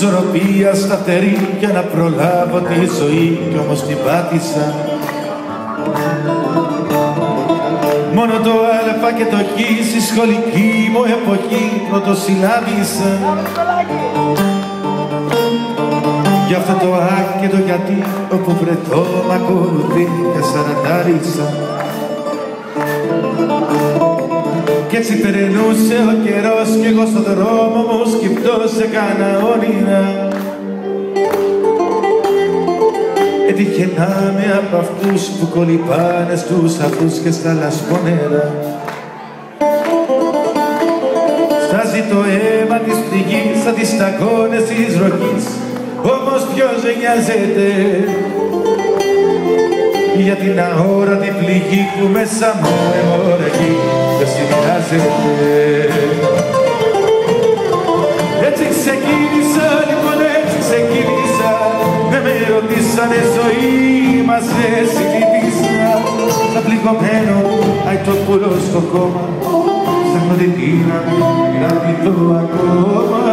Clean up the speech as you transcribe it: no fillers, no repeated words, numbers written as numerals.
ισορροπία σταθερή για να προλάβω τη ζωή κι όμως την πάτησα. Μόνο το α και το χ στη σχολική μου εποχή πρωτοσυλλάβησα. Γι' αυτό το α και το γιατί όπου βρεθώ μ' ακολουθεί και σαραντάρισα. Κι έτσι περνούσε ο καιρός κι εγώ στον δρόμο μου σκυφτός έκανα όνειρα. Έτυχε να είμαι απ' αυτούς που κολυμπάνε στους αφούς και στα λασπονέρα. Στάζει το αίμα της πληγής σαν τις σταγόνες της ροχής, όμως ποιος δεν νοιάζεται για την αόρατη πληγή που μέσα μου αιμορραγεί, δεν συνειράζεται. Έτσι ξεκίνησα, λοιπόν έτσι ξεκίνησα, με ρωτήσανε ζωή μας δεν συνηθίσα. Σαν πληγωμένο αητοπούλο στο κόμμα, ψάχνω την πείρα να πειτώ ακόμα.